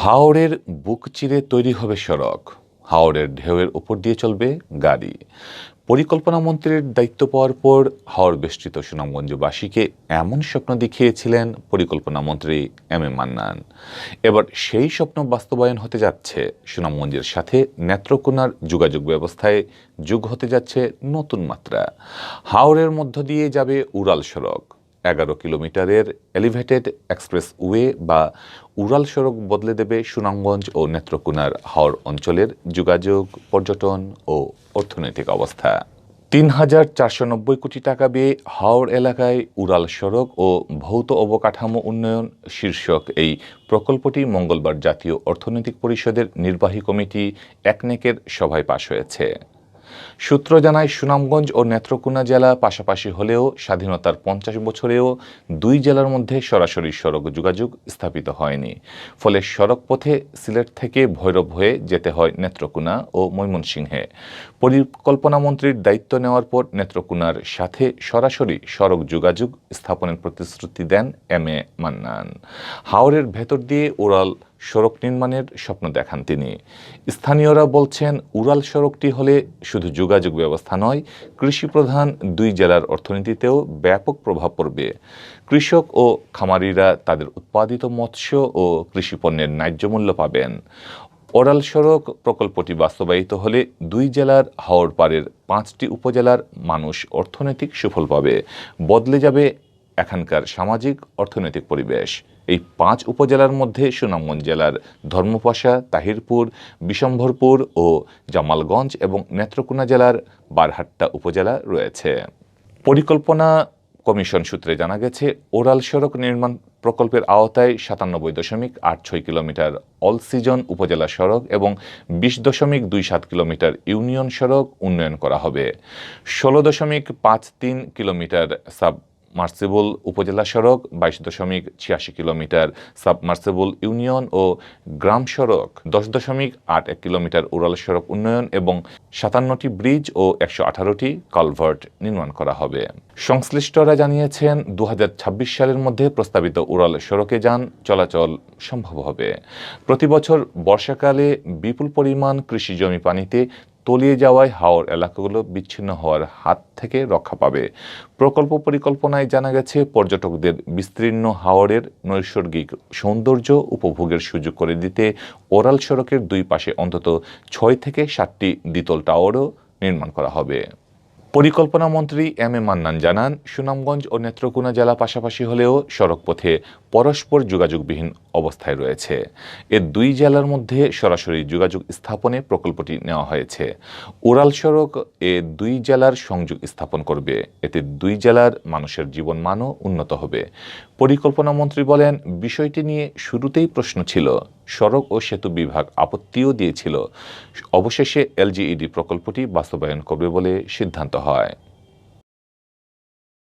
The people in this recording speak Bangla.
হাওরের বুক চিরে তৈরি হবে সড়ক। হাওরের ঢেউয়ের উপর দিয়ে চলবে গাড়ি। পরিকল্পনা মন্ত্রীর দায়িত্ব পাওয়ার পর হাওর বেষ্টিত সুনামগঞ্জবাসীকে এমন স্বপ্ন দেখিয়েছিলেন পরিকল্পনা মন্ত্রী এম এ মান্নান। এবার সেই স্বপ্ন বাস্তবায়ন হতে যাচ্ছে। সুনামগঞ্জের সাথে নেত্রকোনার যোগাযোগ ব্যবস্থায় যোগ হতে যাচ্ছে নতুন মাত্রা। হাওরের মধ্য দিয়ে যাবে উড়াল সড়ক। 11 কিলোমিটারের এলিভেটেড এক্সপ্রেসওয়ে বা উড়াল সড়ক বদলে দেবে সুনামগঞ্জ ও নেত্রকোনার হাওর অঞ্চলের যোগাযোগ, পর্যটন ও অর্থনৈতিক অবস্থা। ৩,৪৯০ কোটি টাকা ব্যয়ে হাওর এলাকায় উড়াল সড়ক ও ভৌত অবকাঠামো উন্নয়ন শীর্ষক এই প্রকল্পটি মঙ্গলবার জাতীয় অর্থনৈতিক পরিষদের নির্বাহী কমিটি একনেকের সভায় পাশ হয়েছে। সূত্র জানায়, সুনামগঞ্জ ও নেত্রকোনা জেলা পাশাপাশি হলেও স্বাধীনতার ৫০ বছরেও দুই জেলার মধ্যে সরাসরি সড়ক যোগাযোগ স্থাপিত হয়নি। ফলে সড়ক পথে সিলেট থেকে ভৈরব হয়ে যেতে হয় নেত্রকোনা ও ময়মনসিংহে। পরিকল্পনা মন্ত্রীর দায়িত্ব নেওয়ার পর নেত্রকোনার সাথে সরাসরি সড়ক যোগাযোগ স্থাপনের প্রতিশ্রুতি দেন এম এ মান্নান। হাওরের ভেতর দিয়ে উড়াল সড়ক নির্মাণের স্বপ্ন দেখান তিনি। স্থানীয়রা বলছেন, উড়াল সড়কটি হলে শুধু যোগাযোগ ব্যবস্থা নয়, কৃষিপ্রধান দুই জেলার অর্থনীতিতেও ব্যাপক প্রভাব পড়বে। কৃষক ও খামারিরা তাদের উৎপাদিত মৎস্য ও কৃষিপণ্যের ন্যায্য মূল্য পাবেন। উড়াল সড়ক প্রকল্পটি বাস্তবায়িত হলে দুই জেলার হাওর পাড়ের 5টি উপজেলার মানুষ অর্থনৈতিক সুফল পাবে। বদলে যাবে এখানকার সামাজিক অর্থনৈতিক পরিবেশ। এই 5 উপজেলার মধ্যে সুনামগঞ্জ জেলার ধর্মপাশা, তাহিরপুর, বিশম্ভরপুর ও জামালগঞ্জ এবং নেত্রকোনা জেলার বারহাট্টা উপজেলা রয়েছে। পরিকল্পনা কমিশন সূত্রে জানা গেছে, ওরাল সড়ক নির্মাণ প্রকল্পের আওতায় 97.86 কিলোমিটার অল সিজন উপজেলা সড়ক এবং 20.27 কিলোমিটার ইউনিয়ন সড়ক উন্নয়ন করা হবে। 16.53 কিলোমিটার সাবমার্সিবল উপজেলা সড়ক, 22.86 কিলোমিটার সাবমার্সিবল ইউনিয়ন ও গ্রাম সড়ক, 10.81 কিলোমিটার উড়াল সড়ক উন্নয়ন এবং 57টি ব্রিজ ও 118টি কালভার্ট নির্মাণ করা হবে। সংশ্লিষ্টরা জানিয়েছেন, 2026 সালের মধ্যে প্রস্তাবিত উড়াল সড়কে যান চলাচল সম্ভব হবে। প্রতি বছর বর্ষাকালে বিপুল পরিমাণ কৃষি জমি পানিতে তলিয়ে যাওয়ায় হাওর এলাকাগুলো বিচ্ছিন্ন হওয়ার হাত থেকে রক্ষা পাবে। প্রকল্প পরিকল্পনায় জানা গেছে, পর্যটকদের বিস্তীর্ণ হাওরের নৈসর্গিক সৌন্দর্য উপভোগের সুযোগ করে দিতে ওরাল সড়কের দুই পাশে অন্তত 6 থেকে 7টি দ্বিতল টাওয়ারও নির্মাণ করা হবে। পরিকল্পনা মন্ত্রী এম এ মান্নান জানান, সুনামগঞ্জ ও নেত্রকোনা জেলা পাশাপাশি হলেও সড়কপথে পরস্পর যোগাযোগবিহীন অবস্থায় রয়েছে। এ দুই জেলার মধ্যে সরাসরি যোগাযোগ স্থাপনে প্রকল্পটি নেওয়া হয়েছে। উড়াল সড়ক এ দুই জেলার সংযোগ স্থাপন করবে। এতে দুই জেলার মানুষের জীবনমানও উন্নত হবে। পরিকল্পনা মন্ত্রী বলেন, বিষয়টি নিয়ে শুরুতেই প্রশ্ন ছিল, সড়ক ও সেতু বিভাগ আপত্তিও দিয়েছিল। অবশেষে এলজিইডি প্রকল্পটি বাস্তবায়ন করবে বলে সিদ্ধান্ত হয়।